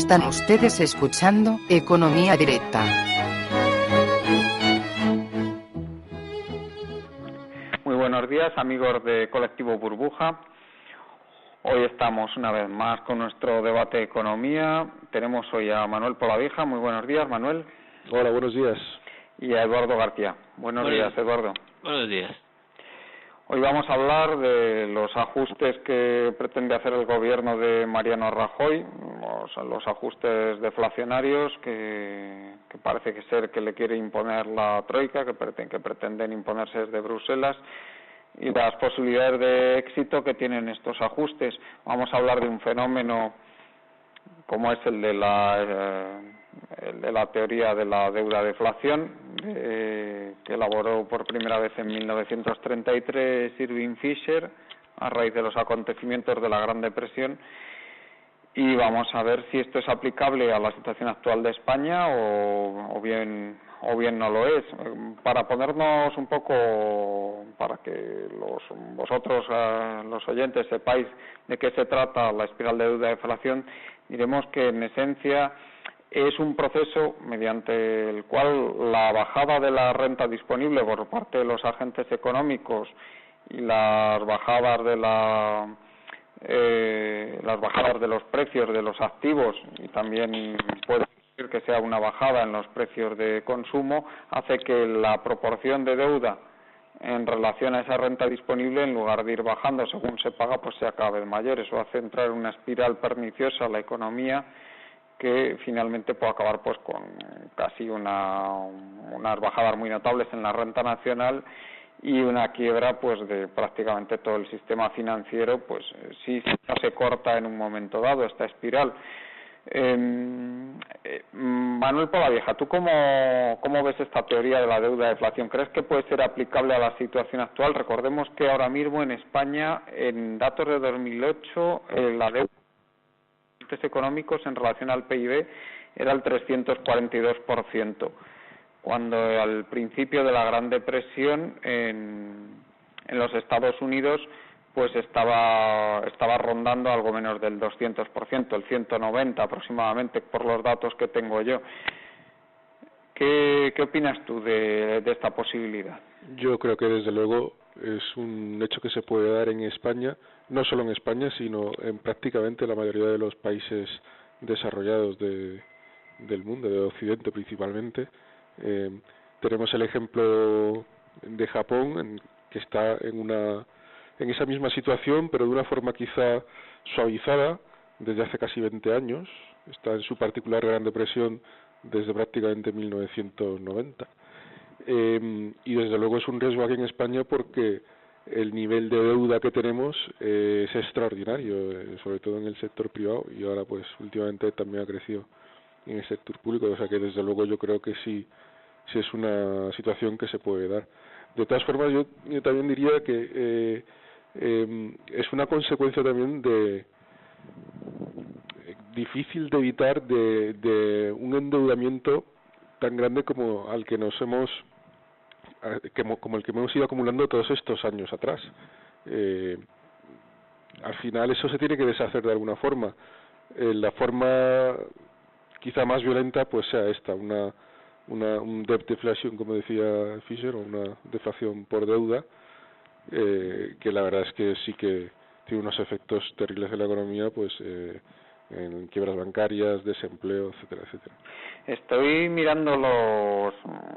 Están ustedes escuchando Economía Directa. Muy buenos días, amigos de Colectivo Burbuja. Hoy estamos una vez más con nuestro debate de economía. Tenemos hoy a Manuel Polavieja. Muy buenos días, Manuel. Hola, buenos días. Y a Eduardo García. Buenos días, Eduardo. Buenos días. Hoy vamos a hablar de los ajustes que pretende hacer el gobierno de Mariano Rajoy, los ajustes deflacionarios que parece que ser que le quiere imponer la Troika, que pretenden imponerse desde Bruselas, y las posibilidades de éxito que tienen estos ajustes. Vamos a hablar de un fenómeno como es el de la teoría de la deuda deflación, que elaboró por primera vez en 1933 Irving Fisher a raíz de los acontecimientos de la Gran Depresión, y vamos a ver si esto es aplicable a la situación actual de España o bien no lo es. Para ponernos un poco, para que vosotros, los oyentes, sepáis de qué se trata la espiral de deuda deflación, diremos que en esencia es un proceso mediante el cual la bajada de la renta disponible por parte de los agentes económicos y las bajadas de los precios de los activos, y también puede decir que sea una bajada en los precios de consumo, hace que la proporción de deuda en relación a esa renta disponible, en lugar de ir bajando según se paga, pues sea cada vez mayor. Eso hace entrar en una espiral perniciosa a la economía, que finalmente puede acabar pues con casi unas bajadas muy notables en la renta nacional y una quiebra pues de prácticamente todo el sistema financiero, pues si no se corta en un momento dado esta espiral. Manuel Polavieja, ¿tú cómo ves esta teoría de la deuda de deflación? ¿Crees que puede ser aplicable a la situación actual? Recordemos que ahora mismo en España, en datos de 2008, la deuda económicos en relación al PIB era el 342%, cuando al principio de la Gran Depresión en los Estados Unidos pues estaba rondando algo menos del 200%, el 190 aproximadamente, por los datos que tengo yo. ¿Qué opinas tú de esta posibilidad? Yo creo que desde luego es un hecho que se puede dar en España, no solo en España, sino en prácticamente la mayoría de los países desarrollados del mundo, de Occidente principalmente. Tenemos el ejemplo de Japón, que está en esa misma situación, pero de una forma quizá suavizada desde hace casi 20 años. Está en su particular Gran Depresión desde prácticamente 1990. Y desde luego es un riesgo aquí en España porque el nivel de deuda que tenemos es extraordinario, sobre todo en el sector privado, y ahora pues últimamente también ha crecido en el sector público, o sea que desde luego yo creo que sí es una situación que se puede dar. De todas formas, yo también diría que es una consecuencia también difícil de evitar de un endeudamiento tan grande como el que hemos ido acumulando todos estos años atrás. Al final eso se tiene que deshacer de alguna forma. La forma quizá más violenta pues sea esta, un debt deflation, como decía Fisher, o una deflación por deuda, que la verdad es que sí que tiene unos efectos terribles en la economía, pues en quiebras bancarias, desempleo, etcétera, etcétera. Estoy mirando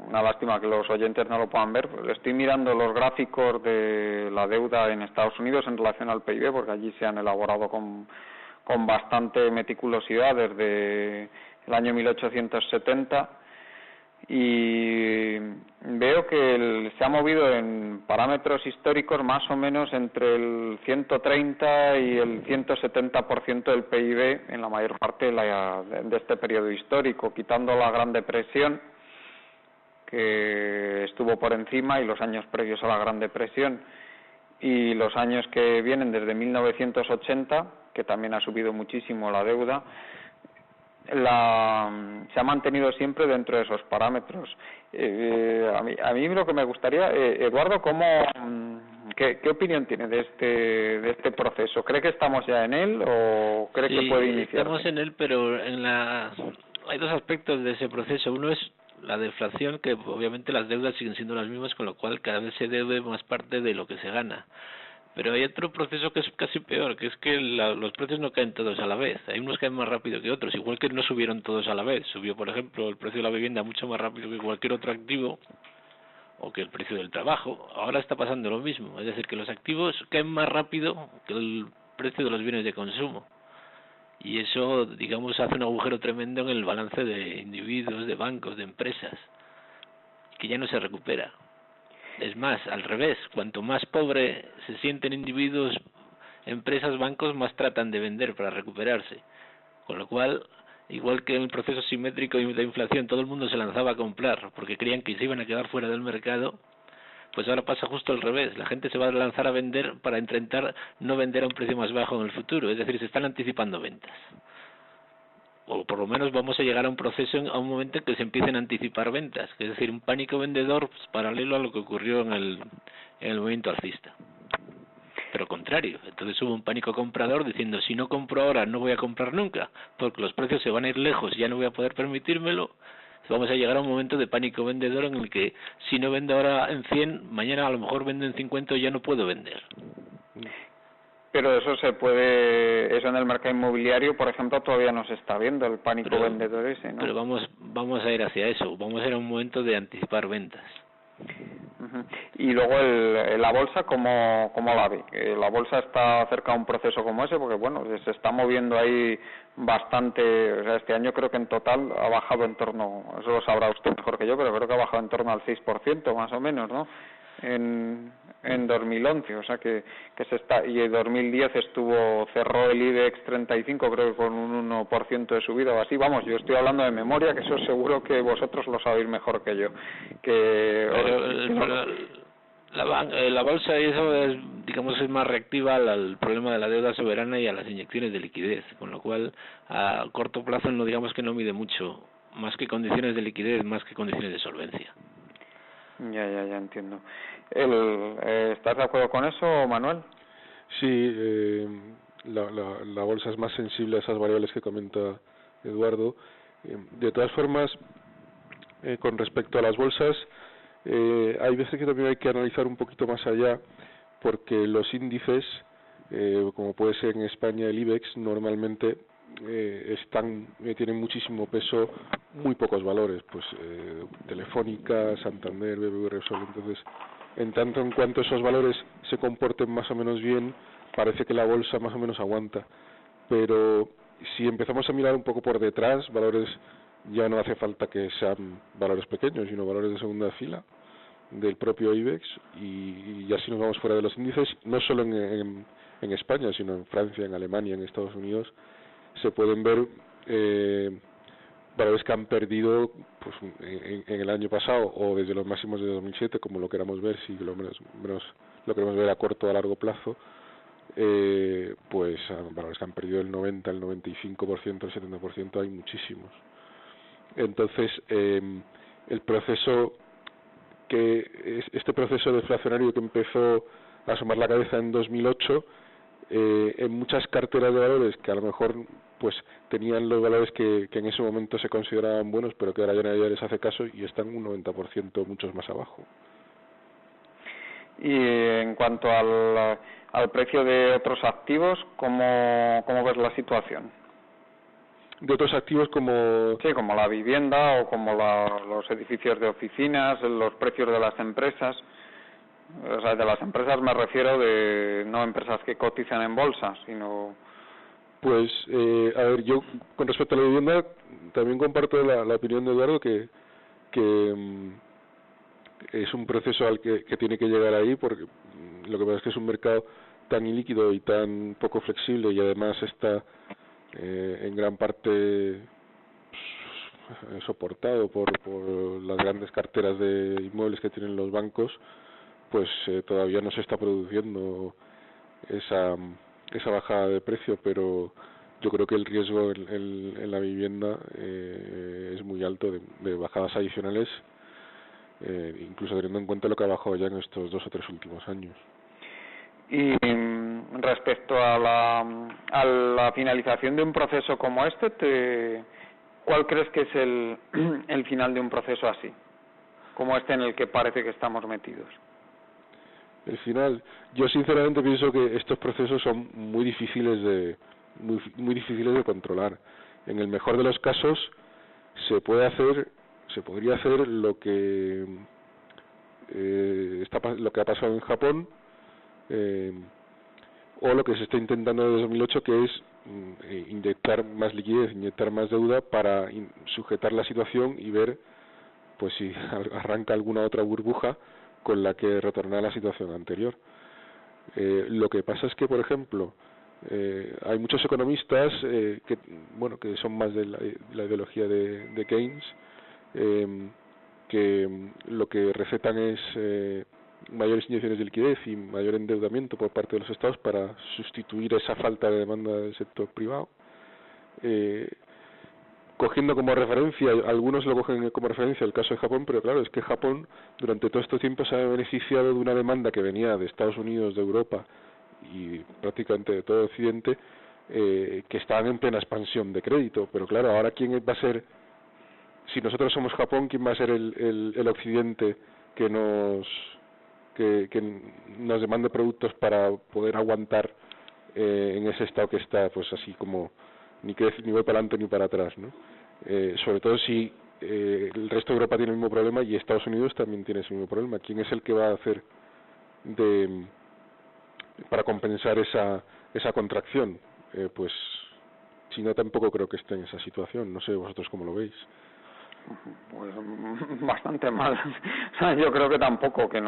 una lástima que los oyentes no lo puedan ver, pero estoy mirando los gráficos de la deuda en Estados Unidos en relación al PIB, porque allí se han elaborado con bastante meticulosidad desde el año 1870, y veo que se ha movido en parámetros históricos más o menos entre el 130 y el 170% del PIB en la mayor parte de este periodo histórico, quitando la Gran Depresión, que estuvo por encima, y los años previos a la Gran Depresión, y los años que vienen desde 1980, que también ha subido muchísimo la deuda. Se ha mantenido siempre dentro de esos parámetros. A mí lo que me gustaría, Eduardo, ¿Qué opinión tiene de este proceso? ¿Cree que estamos ya en él o cree que puede iniciarse? Estamos en él, pero hay dos aspectos de ese proceso. Uno es la deflación, que obviamente las deudas siguen siendo las mismas, con lo cual cada vez se debe más parte de lo que se gana. Pero hay otro proceso que es casi peor, que es que los precios no caen todos a la vez. Hay unos que caen más rápido que otros, igual que no subieron todos a la vez. Subió, por ejemplo, el precio de la vivienda mucho más rápido que cualquier otro activo, o que el precio del trabajo. Ahora está pasando lo mismo, es decir, que los activos caen más rápido que el precio de los bienes de consumo. Y eso, digamos, hace un agujero tremendo en el balance de individuos, de bancos, de empresas, que ya no se recupera. Es más, al revés, cuanto más pobre se sienten individuos, empresas, bancos, más tratan de vender para recuperarse. Con lo cual, igual que en el proceso simétrico de inflación, todo el mundo se lanzaba a comprar porque creían que se iban a quedar fuera del mercado, pues ahora pasa justo al revés. La gente se va a lanzar a vender para intentar no vender a un precio más bajo en el futuro. Es decir, se están anticipando ventas. O por lo menos vamos a llegar a un proceso, a un momento en que se empiecen a anticipar ventas, es decir, un pánico vendedor pues, paralelo a lo que ocurrió en el movimiento alcista. Pero contrario, entonces hubo un pánico comprador diciendo, si no compro ahora no voy a comprar nunca, porque los precios se van a ir lejos, ya no voy a poder permitírmelo. Vamos a llegar a un momento de pánico vendedor en el que si no vendo ahora en 100, mañana a lo mejor vendo en 50 y ya no puedo vender. Pero eso en el mercado inmobiliario, por ejemplo, todavía no se está viendo, el pánico vendedor ese, ¿no? Pero vamos a ir hacia eso, vamos a ir a un momento de anticipar ventas. Uh-huh. Y luego la bolsa, ¿cómo la ve? La bolsa está cerca de un proceso como ese, porque bueno, se está moviendo ahí bastante. O sea, este año creo que en total ha bajado en torno, eso lo sabrá usted mejor que yo, pero creo que ha bajado en torno al 6% más o menos, ¿no? En 2011, o sea que se está, y en 2010 cerró el IBEX 35 creo que con un 1% de subida o así. Vamos, yo estoy hablando de memoria, que eso seguro que vosotros lo sabéis mejor que yo. La bolsa, y eso es, digamos, es más reactiva al problema de la deuda soberana y a las inyecciones de liquidez, con lo cual a corto plazo no, digamos que no mide mucho, más que condiciones de liquidez, más que condiciones de solvencia. Ya entiendo. ¿Estás de acuerdo con eso, Manuel? Sí, la bolsa es más sensible a esas variables que comenta Eduardo. De todas formas, con respecto a las bolsas, hay veces que también hay que analizar un poquito más allá, porque los índices, como puede ser en España el IBEX, normalmente tienen muchísimo peso, muy pocos valores, pues Telefónica, Santander, BBV, Repsol. Entonces, en tanto en cuanto esos valores se comporten más o menos bien, parece que la bolsa más o menos aguanta. Pero si empezamos a mirar un poco por detrás, valores, ya no hace falta que sean valores pequeños, sino valores de segunda fila del propio IBEX, y así nos vamos fuera de los índices, no solo en España, sino en Francia, en Alemania, en Estados Unidos, se pueden ver valores que han perdido pues en el año pasado o desde los máximos de 2007, como lo queramos ver, si lo menos lo queremos ver a corto o a largo plazo, pues valores que han perdido el 90, el 95%, el 70%, hay muchísimos. Entonces, el proceso este proceso deflacionario que empezó a asomar la cabeza en 2008, en muchas carteras de valores que a lo mejor pues tenían los valores que en ese momento se consideraban buenos, pero que ahora ya nadie les hace caso y están un 90% muchos más abajo. Y en cuanto al precio de otros activos, ¿cómo ves la situación? De otros activos como... Sí, como la vivienda o como los edificios de oficinas, los precios de las empresas. O sea, de las empresas me refiero de no empresas que cotizan en bolsa, sino... Pues, a ver, yo con respecto a la vivienda también comparto la opinión de Eduardo que es un proceso al que tiene que llegar ahí, porque lo que pasa es que es un mercado tan ilíquido y tan poco flexible, y además está en gran parte soportado por las grandes carteras de inmuebles que tienen los bancos, pues todavía no se está produciendo esa bajada de precio, pero yo creo que el riesgo en la vivienda es muy alto de bajadas adicionales, incluso teniendo en cuenta lo que ha bajado ya en estos 2 o 3 últimos años. Y respecto a la finalización de un proceso como este, ¿cuál crees que es el final de un proceso así, como este en el que parece que estamos metidos? El final, yo sinceramente pienso que estos procesos son muy difíciles de controlar. En el mejor de los casos se podría hacer lo que lo que ha pasado en Japón, o lo que se está intentando desde 2008, que es inyectar más liquidez, inyectar más deuda para sujetar la situación y ver pues si arranca alguna otra burbuja con la que retornar a la situación anterior. Lo que pasa es que, por ejemplo, hay muchos economistas que son más de la ideología de Keynes, que lo que recetan es mayores inyecciones de liquidez y mayor endeudamiento por parte de los estados para sustituir esa falta de demanda del sector privado, cogiendo como referencia, algunos lo cogen como referencia el caso de Japón, pero claro, es que Japón durante todo este tiempo se ha beneficiado de una demanda que venía de Estados Unidos, de Europa y prácticamente de todo Occidente, que estaban en plena expansión de crédito. Pero claro, ahora ¿quién va a ser, si nosotros somos Japón, quién va a ser el Occidente que nos demande productos para poder aguantar en ese estado que está, pues así como ni voy para adelante ni para atrás, ¿no? Sobre todo si el resto de Europa tiene el mismo problema y Estados Unidos también tiene ese mismo problema. ¿Quién es el que va a hacer para compensar esa contracción? Pues China tampoco creo que esté en esa situación. No sé vosotros cómo lo veis. Pues bastante mal. Yo creo que tampoco, que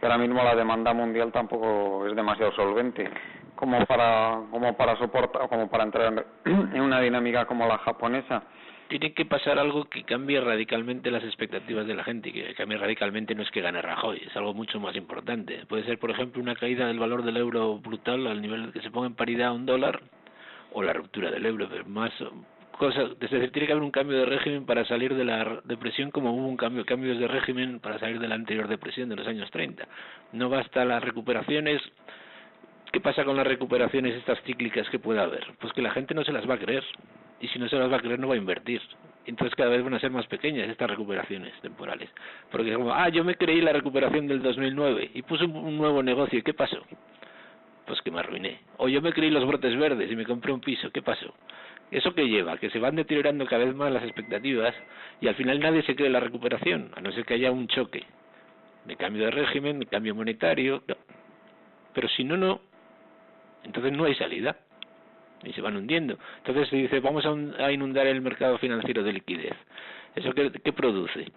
ahora mismo la demanda mundial tampoco es demasiado solvente como para soportar, como para entrar en una dinámica como la japonesa. Tiene que pasar algo que cambie radicalmente las expectativas de la gente, y que cambie radicalmente no es que gane Rajoy, es algo mucho más importante. Puede ser, por ejemplo, una caída del valor del euro brutal al nivel de que se ponga en paridad a $1, o la ruptura del euro, pero más cosas. Es decir, tiene que haber un cambio de régimen para salir de la depresión, como hubo cambios de régimen para salir de la anterior depresión de los años 30. No basta las recuperaciones. ¿Qué pasa con las recuperaciones estas cíclicas que pueda haber? Pues que la gente no se las va a creer, y si no se las va a creer no va a invertir. Entonces cada vez van a ser más pequeñas estas recuperaciones temporales, porque como, yo me creí la recuperación del 2009 y puse un nuevo negocio, ¿y qué pasó? Pues que me arruiné. O yo me creí los brotes verdes y me compré un piso, ¿qué pasó? ¿Eso qué lleva? Que se van deteriorando cada vez más las expectativas y al final nadie se cree la recuperación, a no ser que haya un choque de cambio de régimen, de cambio monetario. Pero si no, entonces no hay salida y se van hundiendo. Entonces se dice, vamos a inundar el mercado financiero de liquidez. ¿Eso qué produce?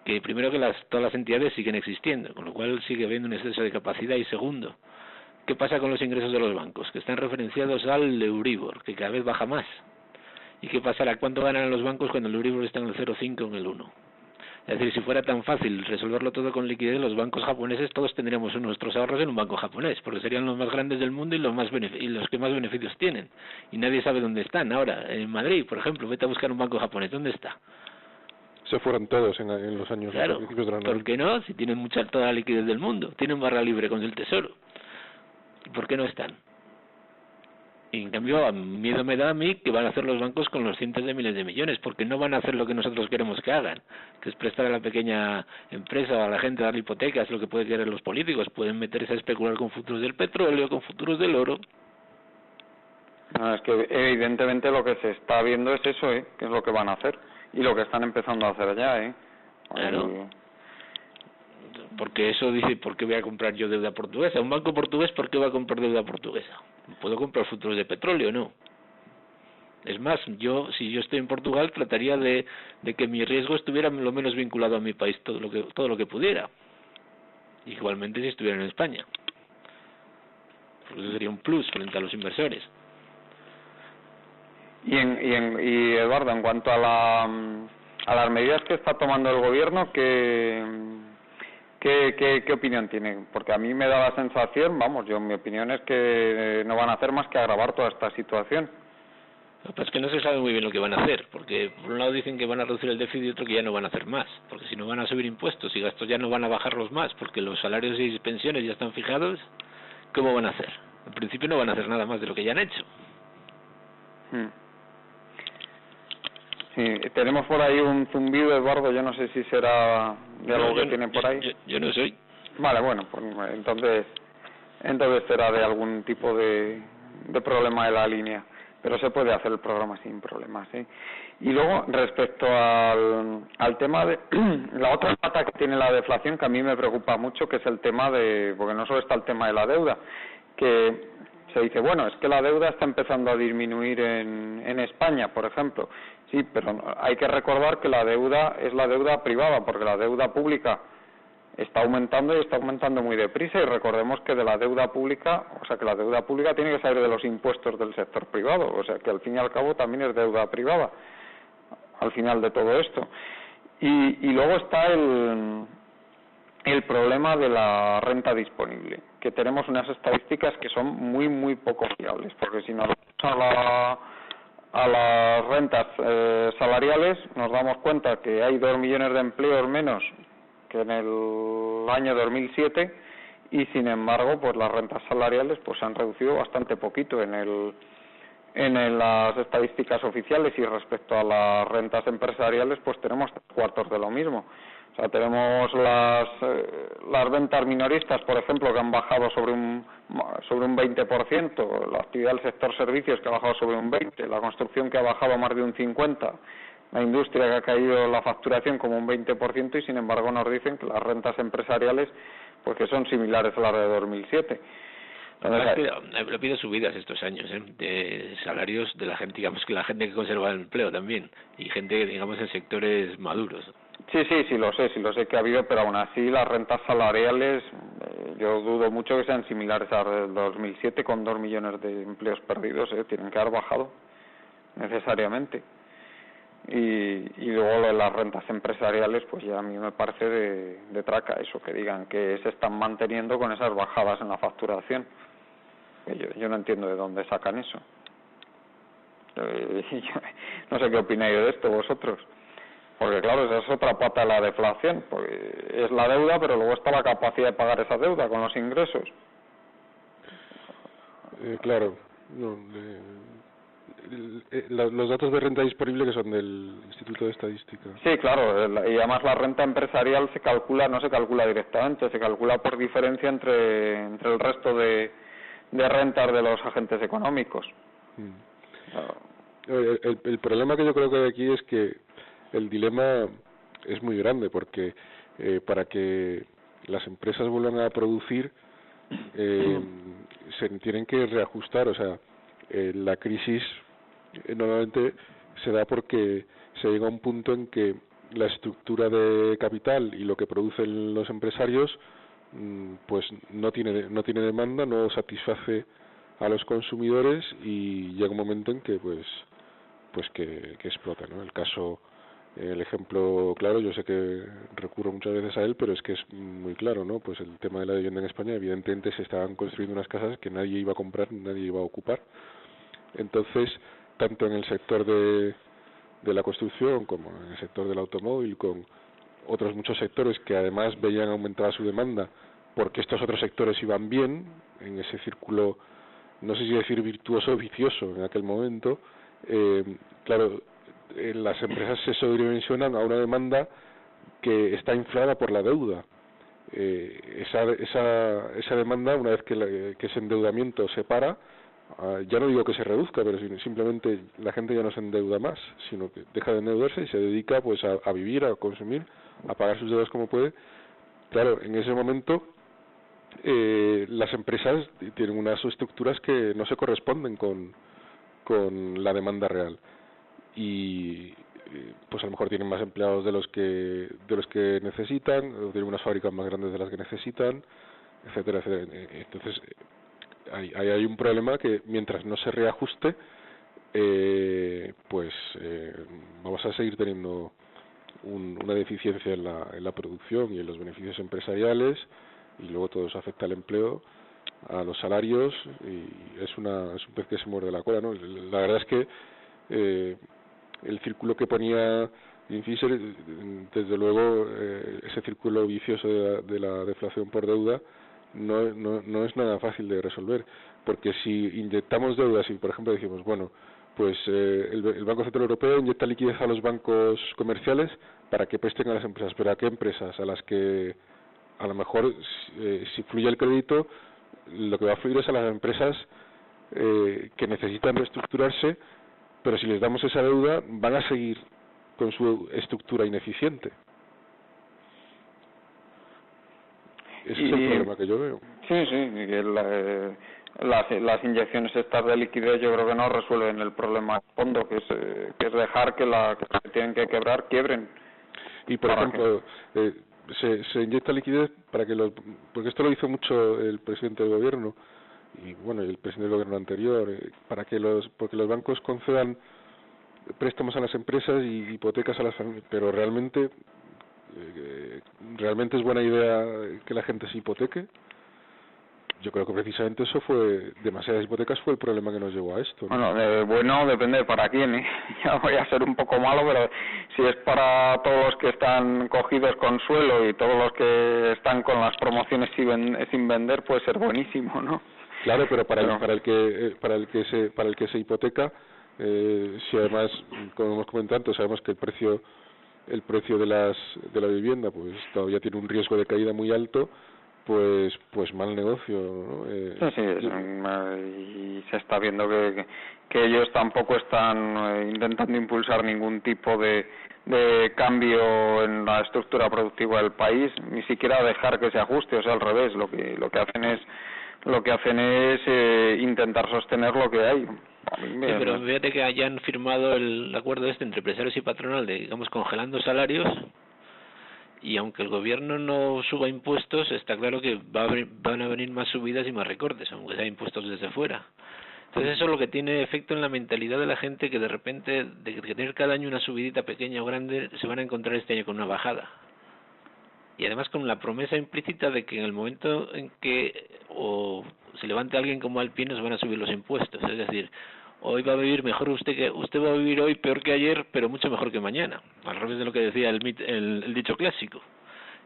Que primero que todas las entidades siguen existiendo, con lo cual sigue habiendo un exceso de capacidad. Y segundo, ¿qué pasa con los ingresos de los bancos? Que están referenciados al Euribor, que cada vez baja más. ¿Y qué pasará? ¿Cuánto ganan los bancos cuando el Euribor está en el 0,5 o en el 1? Es decir, si fuera tan fácil resolverlo todo con liquidez, los bancos japoneses todos tendríamos nuestros ahorros en un banco japonés, porque serían los más grandes del mundo y los que más beneficios tienen. Y nadie sabe dónde están. Ahora, en Madrid, por ejemplo, vete a buscar un banco japonés. ¿Dónde está? Se fueron todos en los años. Claro, ¿por qué no? Si tienen toda la liquidez del mundo, tienen barra libre con el tesoro. ¿Por qué no están? Y en cambio, miedo me da a mí que van a hacer los bancos con los cientos de miles de millones, porque no van a hacer lo que nosotros queremos que hagan, que es prestar a la pequeña empresa o a la gente, darle hipotecas, lo que pueden querer los políticos. Pueden meterse a especular con futuros del petróleo, con futuros del oro. No, es que evidentemente lo que se está viendo es eso, que es lo que van a hacer, y lo que están empezando a hacer ya, Claro. Porque eso dice, ¿por qué voy a comprar yo deuda portuguesa? Un banco portugués, ¿por qué va a comprar deuda portuguesa? ¿Puedo comprar futuros de petróleo? No. Es más, si yo estoy en Portugal, trataría de que mi riesgo estuviera lo menos vinculado a mi país, todo lo que pudiera. Igualmente si estuviera en España. Porque eso sería un plus frente a los inversores. Y Eduardo, en cuanto a las medidas que está tomando el gobierno, ¿Qué opinión tiene? Porque a mí me da la sensación, mi opinión es que no van a hacer más que agravar toda esta situación. Lo que pasa es que no se sabe muy bien lo que van a hacer, porque por un lado dicen que van a reducir el déficit y otro que ya no van a hacer más, porque si no van a subir impuestos y gastos ya no van a bajarlos más, porque los salarios y pensiones ya están fijados, ¿cómo van a hacer? En principio no van a hacer nada más de lo que ya han hecho. Sí, tenemos por ahí un zumbido, Eduardo, yo no sé si será de algo que tiene por ahí. Yo no soy. Vale, bueno, pues entonces será de algún tipo de problema de la línea, pero se puede hacer el programa sin problemas, ¿sí? Y luego, respecto al tema de la otra pata que tiene la deflación, que a mí me preocupa mucho, que es el tema porque no solo está el tema de la deuda, que se dice, bueno, es que la deuda está empezando a disminuir en España, por ejemplo. Sí, pero hay que recordar que la deuda es la deuda privada, porque la deuda pública está aumentando y está aumentando muy deprisa, y recordemos que de la deuda pública, o sea, que la deuda pública tiene que salir de los impuestos del sector privado, o sea, que al fin y al cabo también es deuda privada, al final de todo esto. Y luego está el problema de la renta disponible, que tenemos unas estadísticas que son muy, muy poco fiables, porque si nos vamos a las rentas salariales, nos damos cuenta que hay 2 millones de empleos menos que en el año 2007, y sin embargo pues las rentas salariales pues se han reducido bastante poquito en las estadísticas oficiales, y respecto a las rentas empresariales pues tenemos 3/4 de lo mismo. O sea, tenemos las ventas minoristas, por ejemplo, que han bajado sobre un 20%, la actividad del sector servicios que ha bajado sobre un 20%, la construcción que ha bajado más de un 50%, la industria que ha caído la facturación como un 20%, y sin embargo nos dicen que las rentas empresariales pues que son similares a las de 2007. Lo pido subidas estos años, de salarios de la gente, digamos que la gente que conserva el empleo también, y gente, digamos, en sectores maduros. Sí, lo sé que ha habido, pero aún así las rentas salariales yo dudo mucho que sean similares a las del 2007, con 2 millones de empleos perdidos, tienen que haber bajado necesariamente. Y luego lo de las rentas empresariales, pues ya a mí me parece de traca eso, que digan que se están manteniendo con esas bajadas en la facturación. Yo no entiendo de dónde sacan eso. No sé qué opináis de esto vosotros, porque claro, esa es otra pata de la deflación, porque es la deuda, pero luego está la capacidad de pagar esa deuda con los ingresos. Claro, los datos de renta disponible que son del Instituto de Estadística. Sí, claro, y además la renta empresarial no se calcula directamente, se calcula por diferencia entre el resto de rentas de los agentes económicos. Claro. El problema que yo creo que hay aquí es que el dilema es muy grande, porque para que las empresas vuelvan a producir se tienen que reajustar, o sea, la crisis normalmente se da porque se llega a un punto en que la estructura de capital y lo que producen los empresarios pues no tiene demanda, no satisface a los consumidores, y llega un momento en que que explota, ¿no? El ejemplo claro, yo sé que recurro muchas veces a él, pero es que es muy claro, ¿no? Pues el tema de la vivienda en España, evidentemente se estaban construyendo unas casas que nadie iba a comprar, nadie iba a ocupar. Entonces, tanto en el sector de la construcción como en el sector del automóvil, con otros muchos sectores que además veían aumentada su demanda porque estos otros sectores iban bien, en ese círculo, no sé si decir virtuoso o vicioso en aquel momento, claro, las empresas se sobredimensionan a una demanda que está inflada por la deuda. Esa demanda, una vez que ese endeudamiento se para, ya no digo que se reduzca, pero simplemente la gente ya no se endeuda más, sino que deja de endeudarse y se dedica pues a vivir, a consumir, a pagar sus deudas como puede. Claro, en ese momento las empresas tienen unas estructuras que no se corresponden con la demanda real, y pues a lo mejor tienen más empleados de los que necesitan, o tienen unas fábricas más grandes de las que necesitan, etcétera, etcétera. Entonces hay un problema que mientras no se reajuste vamos a seguir teniendo una deficiencia en la producción y en los beneficios empresariales, y luego todo eso afecta al empleo, a los salarios, y es un pez que se muerde la cola, ¿no? La verdad es que el círculo que ponía Fisher, desde luego, ese círculo vicioso de la deflación por deuda no es nada fácil de resolver, porque si inyectamos deudas y, por ejemplo, decimos, bueno, pues el Banco Central Europeo inyecta liquidez a los bancos comerciales para que presten a las empresas, pero ¿a qué empresas? A las que a lo mejor si fluye el crédito, lo que va a fluir es a las empresas que necesitan reestructurarse, pero si les damos esa deuda van a seguir con su estructura ineficiente. Ese es el problema que yo veo. Sí, que las inyecciones estas de liquidez yo creo que no resuelven el problema de fondo, que es dejar que se tienen que quebrar, quiebren. Y por ejemplo, se inyecta liquidez para que porque esto lo hizo mucho el presidente del gobierno y bueno, el presidente del gobierno anterior, porque los bancos concedan préstamos a las empresas y hipotecas a las familias, pero realmente es buena idea que la gente se hipoteque. Yo creo que precisamente demasiadas hipotecas fue el problema que nos llevó a esto, ¿no? Bueno, bueno, depende para quién, ¿eh? Ya voy a ser un poco malo, pero si es para todos los que están cogidos con suelo y todos los que están con las promociones sin vender, puede ser buenísimo, ¿no? Claro, pero para el que se hipoteca, si además, como hemos comentado antes, sabemos que el precio de la vivienda pues todavía tiene un riesgo de caída muy alto, pues mal negocio, ¿no? Sí, y se está viendo que ellos tampoco están intentando impulsar ningún tipo de cambio en la estructura productiva del país, ni siquiera dejar que se ajuste, o sea, al revés, lo que hacen es intentar sostener lo que hay. Sí, pero fíjate que hayan firmado el acuerdo entre empresarios y patronal de, digamos, congelando salarios, y aunque el gobierno no suba impuestos, está claro que van a venir más subidas y más recortes, aunque sea impuestos desde fuera. Entonces eso es lo que tiene efecto en la mentalidad de la gente, que de repente, de que tener cada año una subidita pequeña o grande, se van a encontrar este año con una bajada. Y además con la promesa implícita de que en el momento en que se levante alguien como Alpine, nos van a subir los impuestos. Es decir, hoy va a vivir mejor usted va a vivir hoy peor que ayer, pero mucho mejor que mañana, al revés de lo que decía el dicho clásico.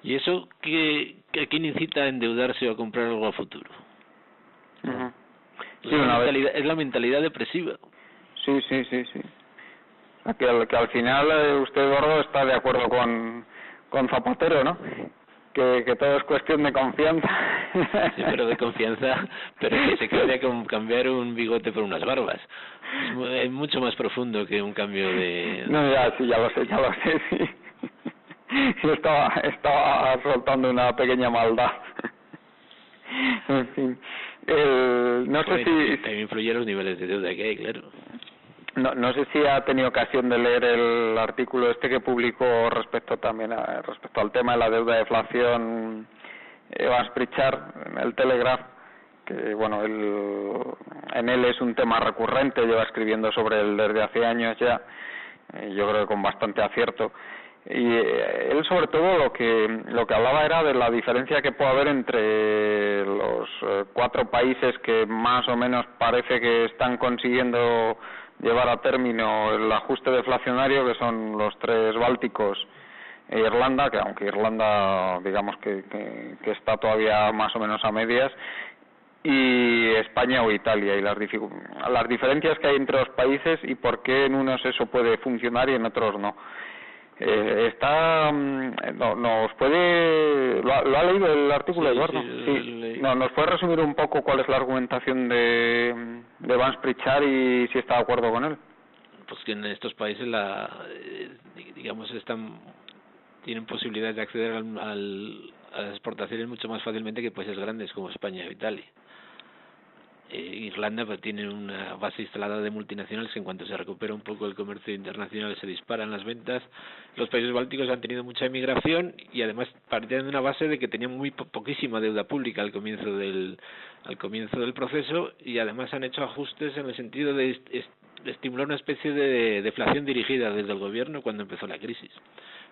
Y eso, ¿a quién incita a endeudarse o a comprar algo a futuro? Uh-huh. Es la mentalidad depresiva. Sí. O sea, que al final usted, Gordo, está de acuerdo con Zapatero, ¿no? Que todo es cuestión de confianza. Sí, pero de confianza, pero que se quedaría con cambiar un bigote por unas barbas. Es mucho más profundo que un cambio de... No, ya lo sé, sí. Yo estaba soltando una pequeña maldad. En fin. No sé si... También influyen los niveles de deuda que hay, claro. No sé si ha tenido ocasión de leer el artículo que publicó respecto al tema de la deuda de deflación Evans Pritchard en el Telegraph, que bueno, en él es un tema recurrente, lleva escribiendo sobre él desde hace años ya, yo creo que con bastante acierto. Y él sobre todo lo que hablaba era de la diferencia que puede haber entre los 4 países que más o menos parece que están consiguiendo llevar a término el ajuste deflacionario, que son los 3 bálticos e Irlanda, que aunque Irlanda digamos que está todavía más o menos a medias, y España o Italia, y las diferencias que hay entre los países y por qué en unos eso puede funcionar y en otros no. Nos puede... ¿Lo ha leído el artículo, Eduardo? Sí. ¿Nos puede resumir un poco cuál es la argumentación de Evans Pritchard y si está de acuerdo con él? Pues que en estos países digamos tienen posibilidades de acceder a las exportaciones mucho más fácilmente que países grandes como España o Italia. Irlanda pues tiene una base instalada de multinacionales que en cuanto se recupera un poco el comercio internacional se disparan las ventas. Los países bálticos han tenido mucha emigración y además partían de una base de que tenían muy poquísima deuda pública al comienzo del proceso, y además han hecho ajustes en el sentido de estimular una especie de deflación dirigida desde el gobierno cuando empezó la crisis.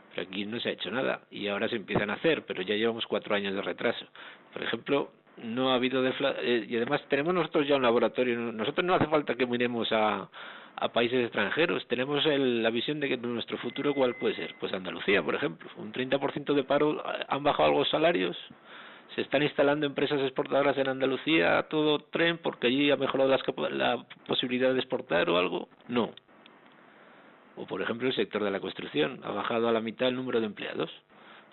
Pero aquí no se ha hecho nada y ahora se empiezan a hacer, pero ya llevamos 4 años de retraso. Por ejemplo, no ha habido y además tenemos nosotros ya un laboratorio. Nosotros no hace falta que miremos a a países extranjeros. Tenemos la visión de que nuestro futuro, ¿cuál puede ser? Pues Andalucía, por ejemplo. Un 30% de paro, han bajado algo los salarios, se están instalando empresas exportadoras en Andalucía a todo tren porque allí ha mejorado la posibilidad de exportar o algo. No. O, por ejemplo, el sector de la construcción. ¿Ha bajado a la mitad el número de empleados?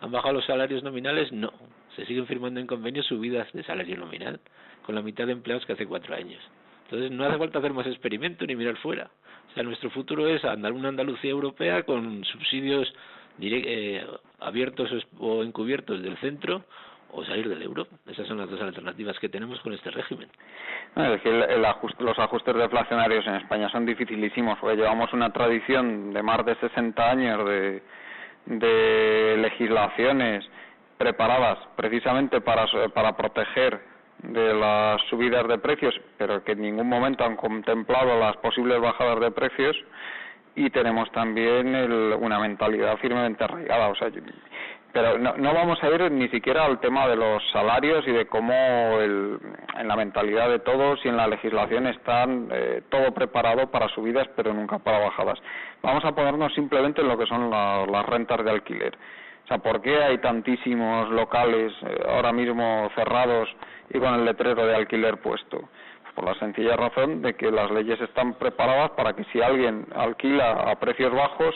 ¿Han bajado los salarios nominales? No. Se siguen firmando en convenios subidas de salario nominal con la mitad de empleados que hace 4 años. Entonces no hace falta hacer más experimento ni mirar fuera. O sea, nuestro futuro es andar una Andalucía europea con subsidios abiertos o encubiertos del centro, o salir del euro. Esas son las dos alternativas que tenemos con este régimen. Es que los ajustes deflacionarios en España son dificilísimos, porque llevamos una tradición de más de 60 años de legislaciones preparadas precisamente para proteger de las subidas de precios, pero que en ningún momento han contemplado las posibles bajadas de precios, y tenemos también una mentalidad firmemente arraigada. O sea, pero no vamos a ir ni siquiera al tema de los salarios y de cómo en la mentalidad de todos y en la legislación están todo preparado para subidas pero nunca para bajadas. Vamos a ponernos simplemente en lo que son las rentas de alquiler. O sea, ¿por qué hay tantísimos locales ahora mismo cerrados y con el letrero de alquiler puesto? Por la sencilla razón de que las leyes están preparadas para que si alguien alquila a precios bajos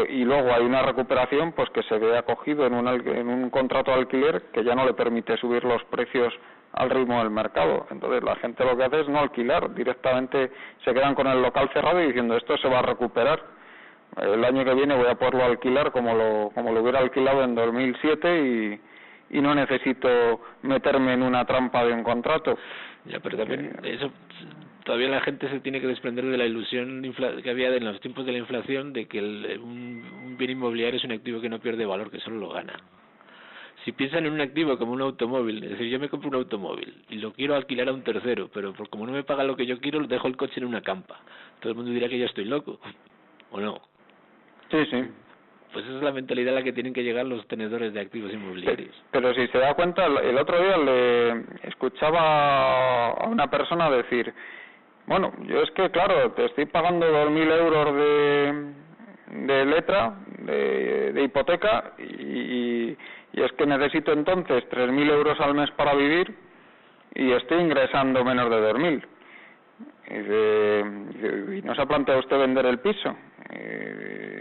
y luego hay una recuperación, pues que se ve acogido en un contrato de alquiler que ya no le permite subir los precios al ritmo del mercado. Entonces la gente lo que hace es no alquilar, directamente se quedan con el local cerrado y diciendo esto se va a recuperar. El año que viene voy a poderlo alquilar como lo hubiera alquilado en 2007 y no necesito meterme en una trampa de un contrato. Ya, pero también eso, todavía la gente se tiene que desprender de la ilusión que había en los tiempos de la inflación de que un bien inmobiliario es un activo que no pierde valor, que solo lo gana. Si piensan en un activo como un automóvil, es decir, yo me compro un automóvil y lo quiero alquilar a un tercero, pero como no me paga lo que yo quiero, dejo el coche en una campa. Todo el mundo dirá que yo estoy loco, ¿o no? Sí, sí. Pues esa es la mentalidad a la que tienen que llegar los tenedores de activos inmobiliarios. Pero si se da cuenta, el otro día le escuchaba a una persona decir, bueno, yo es que claro, te estoy pagando 2.000 euros de letra, de hipoteca, y es que necesito entonces 3.000 euros al mes para vivir y estoy ingresando menos de 2.000. ¿Y no se ha planteado usted vender el piso?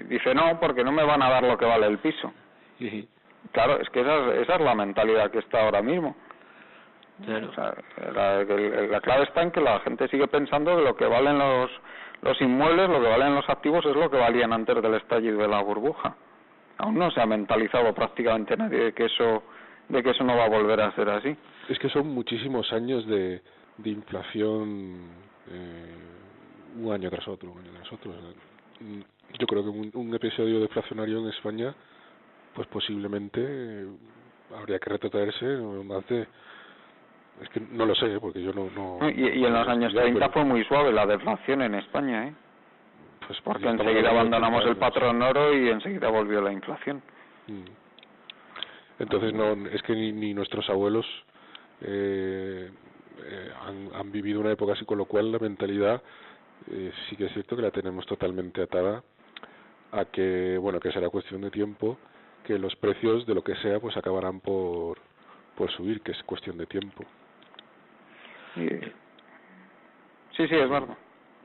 Dice, no, porque no me van a dar lo que vale el piso. Sí. Claro, es que esa es la mentalidad que está ahora mismo. Claro. O sea, la clave está en que la gente sigue pensando que lo que valen los inmuebles, lo que valen los activos es lo que valían antes del estallido de la burbuja. Aún no se ha mentalizado prácticamente nadie de que eso no va a volver a ser así. Es que son muchísimos años de inflación, un año tras otro. Yo creo que un episodio deflacionario en España, pues posiblemente habría que retrotraerse más de... Es que no lo sé, porque yo no y en los años 30 fue muy suave la deflación en España, ¿eh? Pues porque enseguida abandonamos el patrón oro y enseguida volvió la inflación. Entonces es que ni nuestros abuelos han vivido una época así, con lo cual la mentalidad sí que es cierto que la tenemos totalmente atada a que, bueno, que será cuestión de tiempo, que los precios de lo que sea pues acabarán por subir, que es cuestión de tiempo. Sí, es verdad.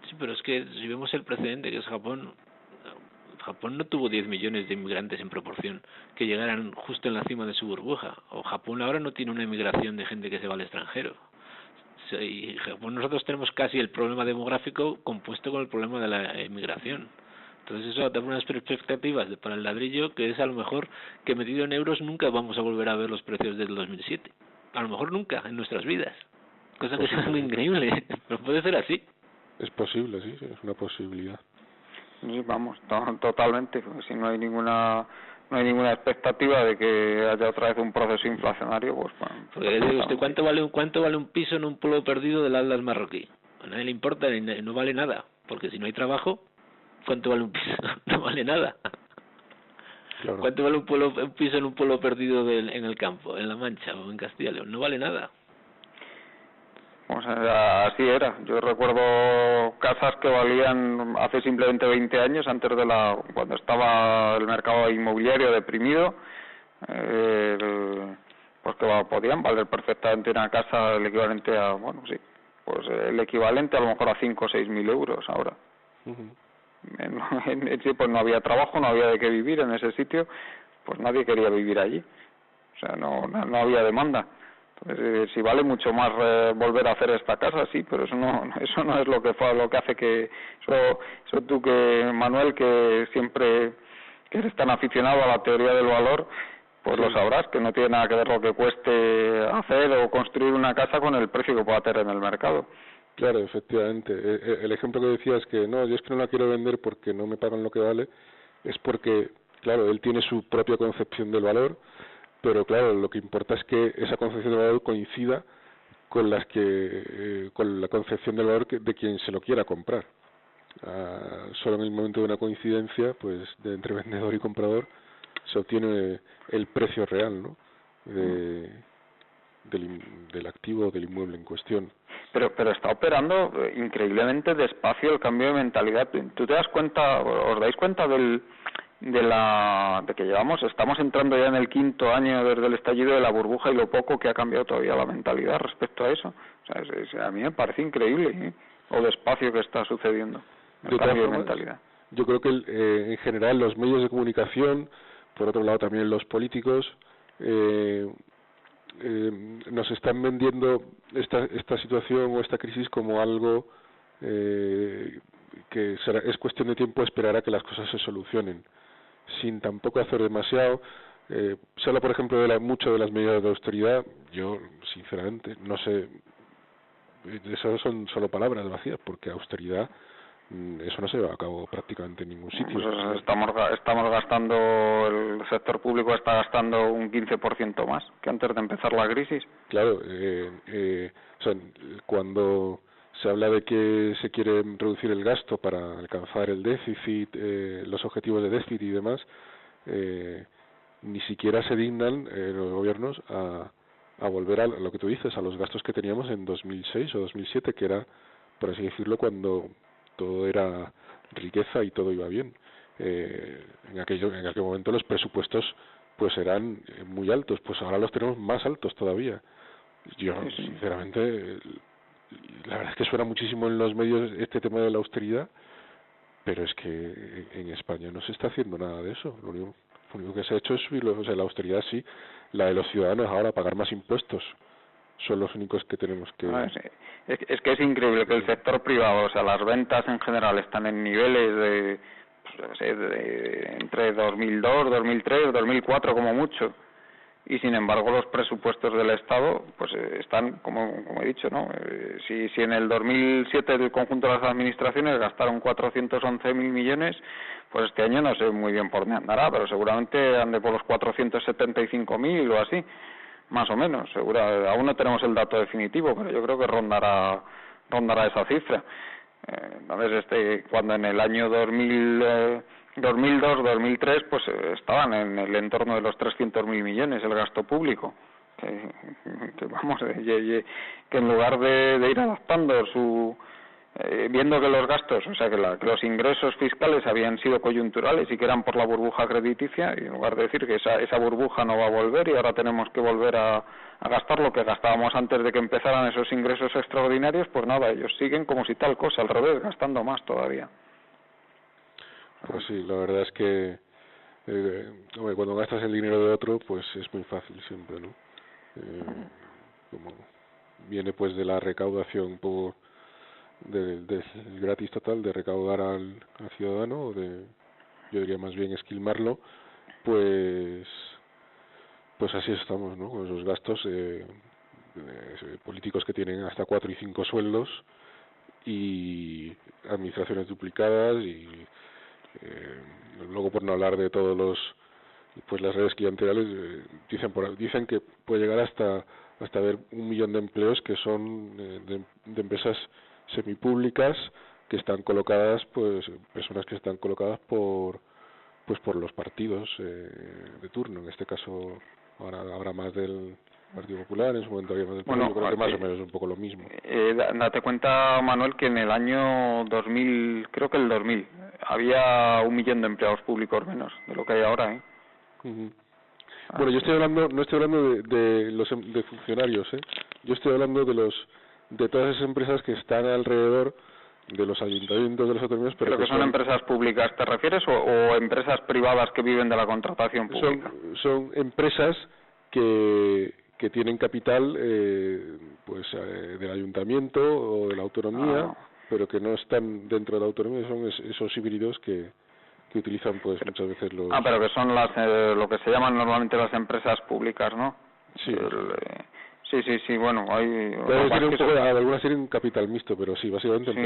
Sí, pero es que si vemos el precedente que es Japón no tuvo 10 millones de inmigrantes en proporción que llegaran justo en la cima de su burbuja. O Japón ahora no tiene una inmigración de gente que se va al extranjero. Y Japón, nosotros tenemos casi el problema demográfico compuesto con el problema de la inmigración. Entonces eso da unas perspectivas para el ladrillo que es a lo mejor que metido en euros nunca vamos a volver a ver los precios del 2007. A lo mejor nunca en nuestras vidas. Cosa que es muy increíble, pero puede ser así. Es posible, sí, es una posibilidad. Sí, vamos, totalmente. Si no hay ninguna expectativa de que haya otra vez un proceso inflacionario, pues bueno. Porque le digo usted, ¿cuánto vale un piso en un pueblo perdido del Atlas marroquí? A nadie le importa, no vale nada, porque si no hay trabajo, ¿cuánto vale un piso? No vale nada. Claro. ¿Cuánto vale un piso en un pueblo perdido en el campo, en La Mancha o en Castilla y León? No vale nada. Pues así era. Yo recuerdo casas que valían hace simplemente 20 años, antes de cuando estaba el mercado inmobiliario deprimido, pues que podían valer perfectamente una casa el equivalente a, bueno, sí, pues el equivalente a lo mejor a 5 o 6 mil euros ahora. Sí, pues no había trabajo, no había de qué vivir en ese sitio, pues nadie quería vivir allí. O sea, no había demanda. Entonces, si vale mucho más volver a hacer esta casa, sí, pero eso no es lo que hace que eso tú, que Manuel, que siempre que eres tan aficionado a la teoría del valor, pues lo sabrás, que no tiene nada que ver lo que cueste hacer o construir una casa con el precio que pueda tener en el mercado. Claro, efectivamente. El ejemplo que decías, que no, yo es que no la quiero vender porque no me pagan lo que vale, es porque, claro, él tiene su propia concepción del valor, pero claro, lo que importa es que esa concepción del valor coincida con con la concepción del valor de quien se lo quiera comprar. Solo en el momento de una coincidencia, pues, entre vendedor y comprador, se obtiene el precio real, ¿no?, del activo, del inmueble en cuestión. Pero está operando increíblemente despacio el cambio de mentalidad. ¿Tú te das cuenta, os dais cuenta de que estamos entrando ya en el 5º año desde el estallido de la burbuja y lo poco que ha cambiado todavía la mentalidad respecto a eso? O sea, a mí me parece increíble, o despacio que está sucediendo el cambio de mentalidad. Yo creo que en general los medios de comunicación, por otro lado también los políticos, nos están vendiendo esta situación o esta crisis como algo que es cuestión de tiempo esperar a que las cosas se solucionen, sin tampoco hacer demasiado. Se habla, por ejemplo, mucho de las medidas de austeridad. Yo, sinceramente, no sé, eso son solo palabras vacías, porque austeridad, eso no se lleva a cabo prácticamente en ningún sitio. Pues estamos gastando, el sector público está gastando un 15% más que antes de empezar la crisis. Claro, o sea, cuando se habla de que se quiere reducir el gasto para alcanzar el déficit, los objetivos de déficit y demás, ni siquiera se dignan los gobiernos a volver a lo que tú dices, a los gastos que teníamos en 2006 o 2007, que era, por así decirlo, cuando todo era riqueza y todo iba bien. En aquel momento los presupuestos pues eran muy altos, pues ahora los tenemos más altos todavía. Yo, sinceramente, la verdad es que suena muchísimo en los medios este tema de la austeridad, pero es que en España no se está haciendo nada de eso. Lo único que se ha hecho es subir, o sea, la austeridad sí, la de los ciudadanos ahora, pagar más impuestos, son los únicos que tenemos que... Es que es increíble que el sector privado, o sea, las ventas en general están en niveles de entre 2002, 2003, 2004 como mucho, y sin embargo los presupuestos del Estado pues están, como he dicho, ¿no? Si en el 2007 el conjunto de las administraciones gastaron 411.000 millones, pues este año no sé muy bien por dónde andará, pero seguramente ande por los 475.000 o así, más o menos. Aún no tenemos el dato definitivo, pero yo creo que rondará esa cifra. Entonces, cuando en el año 2002-2003, pues estaban en el entorno de los 300.000 millones el gasto público. Que vamos, que en lugar de ir adaptando viendo que los gastos, o sea, que los ingresos fiscales habían sido coyunturales y que eran por la burbuja crediticia, y en lugar de decir que esa burbuja no va a volver y ahora tenemos que volver a gastar lo que gastábamos antes de que empezaran esos ingresos extraordinarios, pues nada, ellos siguen como si tal cosa, al revés, gastando más todavía. Pues sí, la verdad es que cuando gastas el dinero de otro, pues es muy fácil siempre, ¿no? Como viene pues de la recaudación un poco del gratis total, de recaudar al ciudadano, o yo diría más bien esquilmarlo, pues así estamos, ¿no? Con esos gastos políticos que tienen hasta 4 y 5 sueldos y administraciones duplicadas y luego, por no hablar de todos las redes clientelares, dicen que puede llegar hasta ver 1 millón de empleos que son de empresas semipúblicas que están colocadas, pues personas que están colocadas por los partidos de turno. En este caso ahora habrá más del Partido Popular, en su momento había más del PP, Bueno, yo creo que más o menos es un poco lo mismo. Date cuenta, Manuel, que en el año 2000, creo que el 2000, había 1 millón de empleados públicos menos de lo que hay ahora, ¿eh? Uh-huh. Bueno, yo estoy hablando, no estoy hablando de los de funcionarios, yo estoy hablando de todas esas empresas que están alrededor de los ayuntamientos, de las autonomías, pero que son empresas públicas, ¿te refieres? ¿O empresas privadas que viven de la contratación pública? Son empresas que tienen capital del ayuntamiento o de la autonomía, pero que no están dentro de la autonomía, son esos híbridos que utilizan pues muchas veces los... pero que son lo que se llaman normalmente las empresas públicas, ¿no? Sí. Sí, bueno, hay... Algunas tienen un capital mixto, pero sí, básicamente... Sí,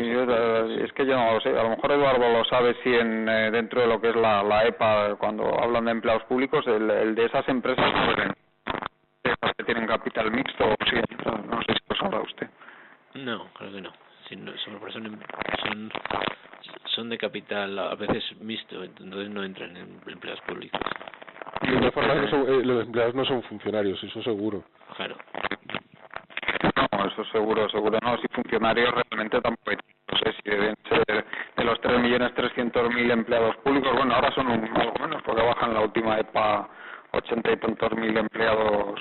es que yo no lo sé, a lo mejor Eduardo lo sabe si dentro de lo que es la EPA, cuando hablan de empleados públicos, el de esas empresas que tienen capital mixto, sí, no sé si lo sabrá usted. No, creo que no. Son de capital a veces mixto, entonces no entran en empleados públicos. Y de todas formas los empleados no son funcionarios, eso seguro. Claro. No, eso seguro no. Si funcionarios realmente tampoco hay. No sé si deben ser de los 3.300.000 empleados públicos. Bueno, ahora son algo menos porque bajan la última EPA 80 y tantos mil empleados.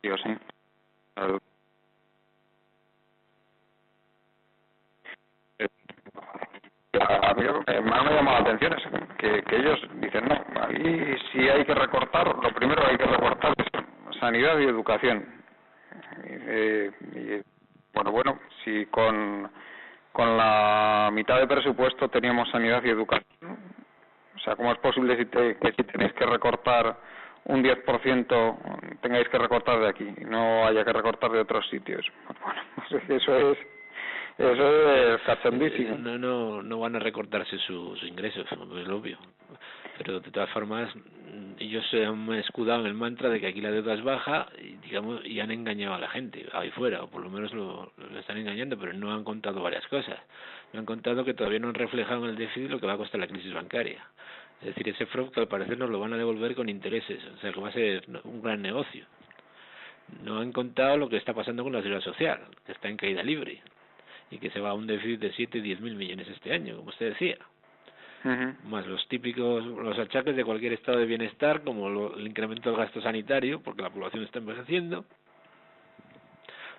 Ya, sí. A mí lo que más me llama la atención es que ellos dicen, no, ahí sí hay que recortar, lo primero que hay que recortar es sanidad y educación. Bueno, si con la mitad de presupuesto teníamos sanidad y educación, o sea, ¿cómo es posible que si tenéis que recortar un 10% tengáis que recortar de aquí y no haya que recortar de otros sitios? Bueno, eso es cachondísimo. No van a recortarse sus ingresos, es obvio. Pero de todas formas, ellos se han escudado en el mantra de que aquí la deuda es baja y han engañado a la gente ahí fuera, o por lo menos lo están engañando, pero no han contado varias cosas. No han contado que todavía no han reflejado en el déficit lo que va a costar la crisis bancaria. Es decir, ese FROB que al parecer nos lo van a devolver con intereses, o sea que va a ser un gran negocio. No han contado lo que está pasando con la seguridad social, que está en caída libre y que se va a un déficit de 7-10 mil millones este año, como usted decía. Más los achaques de cualquier estado de bienestar, como el incremento del gasto sanitario, porque la población está envejeciendo,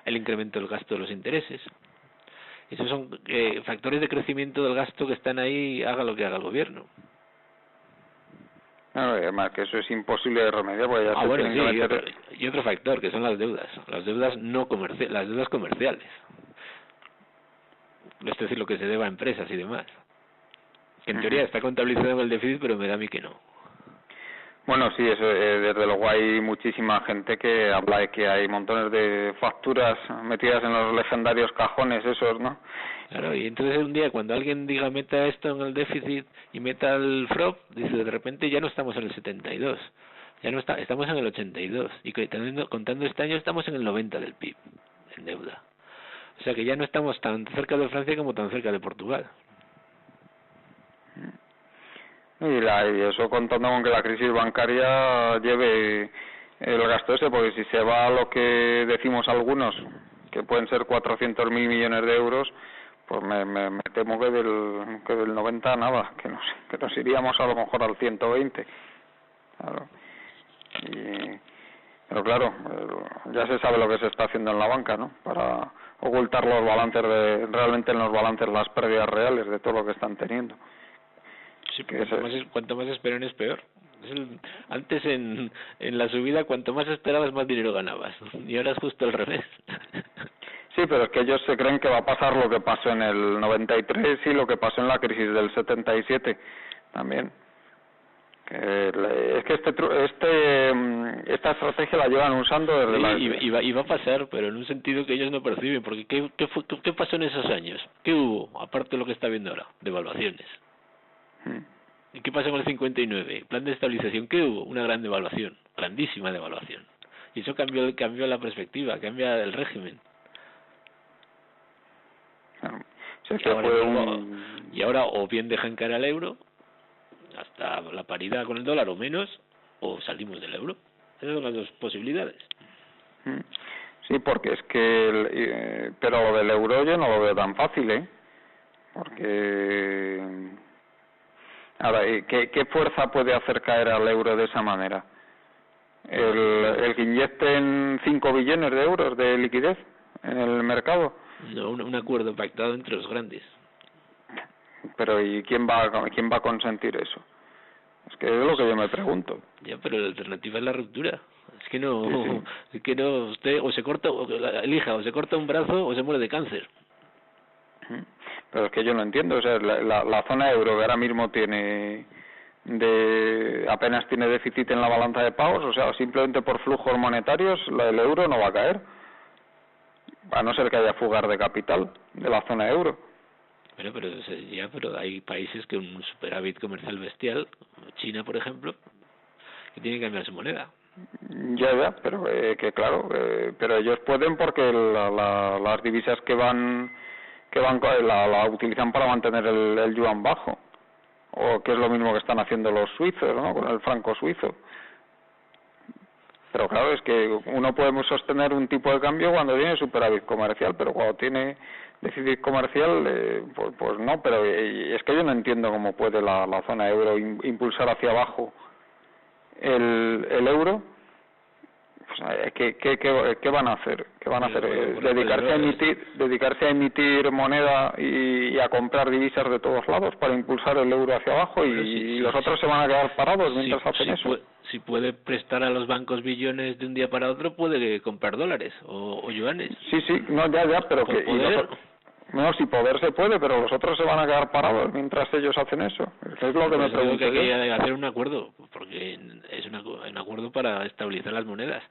el incremento del gasto de los intereses. Esos son factores de crecimiento del gasto que están ahí, haga lo que haga el gobierno. No, además que eso es imposible de remediar, porque ya y otro factor, que son las deudas no comerciales, las deudas comerciales. Es decir, lo que se deba a empresas y demás. Que en teoría está contabilizado en el déficit, pero me da a mí que no. Bueno, sí, eso, desde luego hay muchísima gente que habla de que hay montones de facturas metidas en los legendarios cajones esos, ¿no? Claro, y entonces un día cuando alguien diga meta esto en el déficit y meta el FROB, dice de repente ya no estamos en el 72, ya no estamos en el 82, y contando este año estamos en el 90 del PIB en deuda. O sea que ya no estamos tan cerca de Francia como tan cerca de Portugal. Y eso contando con que la crisis bancaria lleve el gasto ese, porque si se va a lo que decimos algunos, que pueden ser 400.000 millones de euros, pues me temo que del 90 nada, que nos iríamos a lo mejor al 120. Claro. Pero claro, ya se sabe lo que se está haciendo en la banca, ¿no? Para ocultar los balances realmente en los balances las pérdidas reales de todo lo que están teniendo. Sí, cuanto más esperan es peor. Antes en la subida, cuanto más esperabas, más dinero ganabas. Y ahora es justo al revés. Sí, pero es que ellos se creen que va a pasar lo que pasó en el 93 y lo que pasó en la crisis del 77 también. Es que esta estrategia la llevan usando desde y va a pasar, pero en un sentido que ellos no perciben, porque ¿qué pasó en esos años? ¿Qué hubo, aparte de lo que está viendo ahora? Devaluaciones. ¿Y qué pasó con el 59? Plan de estabilización, ¿qué hubo? Una gran devaluación, grandísima devaluación. Y eso cambió la perspectiva, cambia el régimen. Y ahora o bien dejan caer al euro hasta la paridad con el dólar o menos, o salimos del euro. Esas son las dos posibilidades. Sí, porque es que pero lo del euro yo no lo veo tan fácil, porque ahora, ¿qué fuerza puede hacer caer al euro de esa manera? El que inyecten 5 billones de euros de liquidez en el mercado. No, un acuerdo pactado entre los grandes. Pero ¿y quién va a consentir eso? Es que es lo que yo me pregunto. Ya, pero la alternativa es la ruptura. Es que no, es que no, usted o se corta, elija, o se corta un brazo o se muere de cáncer. Pero es que yo no entiendo, o sea, la zona euro que ahora mismo apenas tiene déficit en la balanza de pagos, o sea, simplemente por flujos monetarios el euro no va a caer, a no ser que haya fugar de capital de la zona euro. Pero hay países que un superávit comercial bestial, China por ejemplo, que tiene que cambiar su moneda. Ya, pero que claro, pero ellos pueden porque las divisas que van la utilizan para mantener el yuan bajo, o que es lo mismo que están haciendo los suizos, ¿no? Con el franco suizo. Pero claro, es que uno puede sostener un tipo de cambio cuando tiene superávit comercial, pero cuando tiene déficit comercial, pues no. Pero es que yo no entiendo cómo puede la zona euro impulsar hacia abajo el euro. Pues, ¿qué van a hacer? ¿Qué van a hacer? ¿Dedicarse a emitir moneda y a comprar divisas de todos lados para impulsar el euro hacia abajo y los otros se van a quedar parados mientras hacen eso? Si puede prestar a los bancos billones de un día para otro, puede comprar dólares o yuanes. Sí, no, ya, pero que... No, si poder se puede, pero los otros se van a quedar parados mientras ellos hacen eso. Es lo que me pregunto. Hay que hacer un acuerdo, porque es un acuerdo para estabilizar las monedas.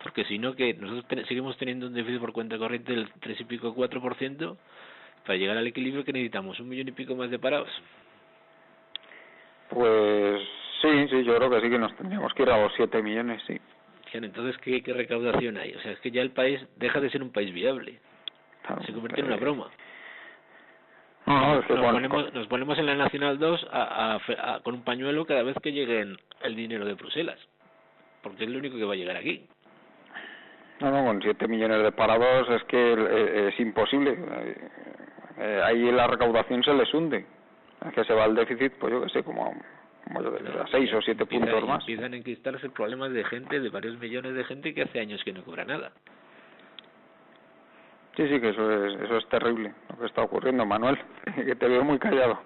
Porque si no, que nosotros seguimos teniendo un déficit por cuenta corriente del 3 y pico, 4%, para llegar al equilibrio que necesitamos 1 millón y pico más de parados. Pues sí, yo creo que sí, que nos tendríamos que ir a los 7 millones, sí. Entonces, ¿qué recaudación hay? O sea, es que ya el país deja de ser un país viable. Claro, se convierte en una broma. No, es que nos ponemos en la Nacional 2 con un pañuelo cada vez que llegue el dinero de Bruselas, porque es lo único que va a llegar aquí. No, con 7 millones de parados es que es imposible. Ahí la recaudación se les hunde. Es que se va el déficit, pues yo que sé, como a 6 o 7 puntos más. Empiezan a enquistarse problemas de gente, de varios millones de gente que hace años que no cobra nada. Sí, que eso es terrible lo que está ocurriendo, Manuel, que te veo muy callado.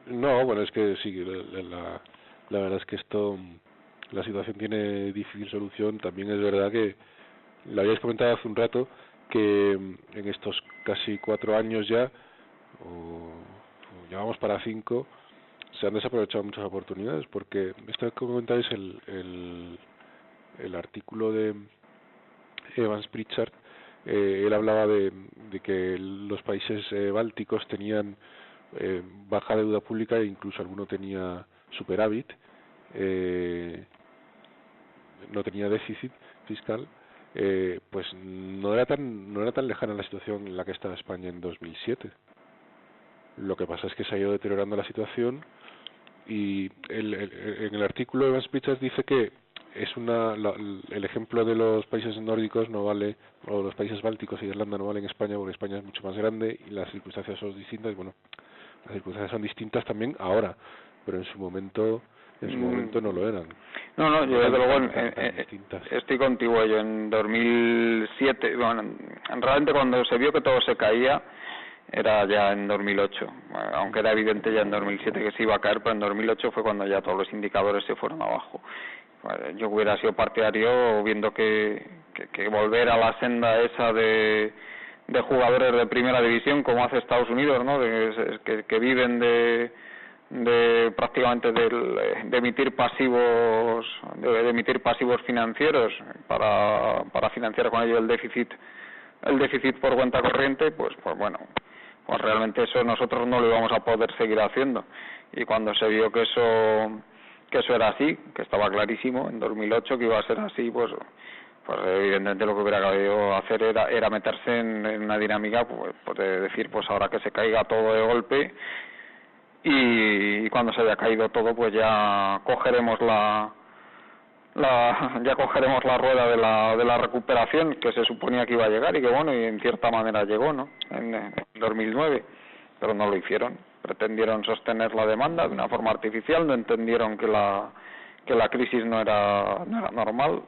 No, bueno, es que sí, la verdad es que la situación tiene difícil solución. También es verdad que, lo habíais comentado hace un rato, que en estos casi 4 años ya, o llevamos para 5, se han desaprovechado muchas oportunidades, porque esto que comentáis, el artículo de Evans Pritchard, él hablaba de que los países bálticos tenían baja deuda pública e incluso alguno tenía superávit, no tenía déficit fiscal, pues no era tan lejana la situación en la que estaba España en 2007. Lo que pasa es que se ha ido deteriorando la situación y en el artículo de Evans Pritchard dice que es el ejemplo de los países nórdicos no vale, o los países bálticos y Irlanda no vale en España, porque España es mucho más grande y las circunstancias son distintas. Bueno, las circunstancias son distintas también ahora, pero en su momento no lo eran. No, yo desde luego estoy contigo. Yo en 2007, bueno, realmente cuando se vio que todo se caía era ya en 2008, aunque era evidente ya en 2007 que se iba a caer, pero en 2008 fue cuando ya todos los indicadores se fueron abajo. Yo hubiera sido partidario viendo que volver a la senda esa de jugadores de primera división como hace Estados Unidos, ¿no? Que viven de prácticamente de emitir pasivos financieros para financiar con ello el déficit por cuenta corriente, pues bueno, pues realmente eso nosotros no lo íbamos a poder seguir haciendo. Y cuando se vio que eso era así, que estaba clarísimo en 2008 que iba a ser así, pues pues evidentemente lo que hubiera cabido hacer era meterse en una dinámica pues de decir, pues ahora que se caiga todo de golpe y cuando se haya caído todo pues ya cogeremos la rueda de la recuperación que se suponía que iba a llegar y que bueno, y en cierta manera llegó, ¿no? En 2009, pero no lo hicieron. Pretendieron sostener la demanda de una forma artificial, no entendieron que la crisis no era normal,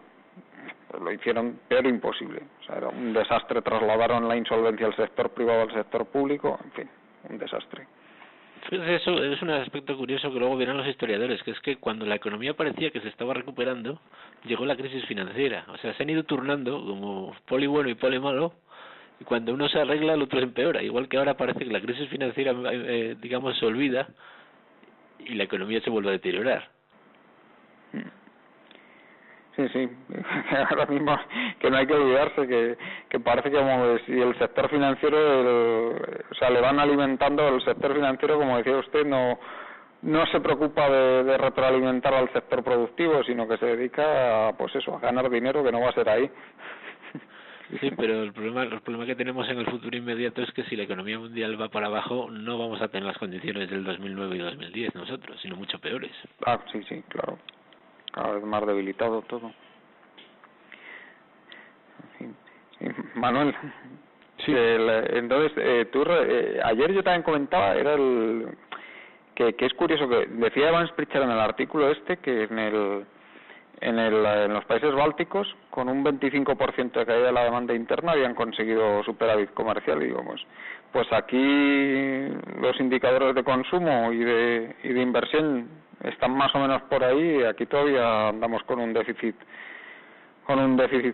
lo hicieron pero imposible. O sea, era un desastre, trasladaron la insolvencia del sector privado al sector público, en fin, un desastre. Eso es un aspecto curioso que luego verán los historiadores, que es que cuando la economía parecía que se estaba recuperando, llegó la crisis financiera. O sea, se han ido turnando como poli bueno y poli malo, y cuando uno se arregla, el otro se empeora. Igual que ahora parece que la crisis financiera, digamos, se olvida y la economía se vuelve a deteriorar. Sí, ahora mismo que no hay que olvidarse que parece que como si el sector financiero, o sea, le van alimentando el sector financiero, como decía usted, no se preocupa de retroalimentar al sector productivo, sino que se dedica a, pues eso, a ganar dinero que no va a ser ahí. Sí, pero el problema que tenemos en el futuro inmediato es que si la economía mundial va para abajo, no vamos a tener las condiciones del 2009 y 2010 nosotros, sino mucho peores. Sí, claro. Cada vez más debilitado todo. Sí. Manuel, sí. Entonces, ayer yo también comentaba, era que es curioso que decía Evans Pritchard en el artículo que en los países bálticos, con un 25% de caída de la demanda interna, habían conseguido superávit comercial. Y digo, pues aquí los indicadores de consumo y de inversión están más o menos por ahí, y aquí todavía andamos con un déficit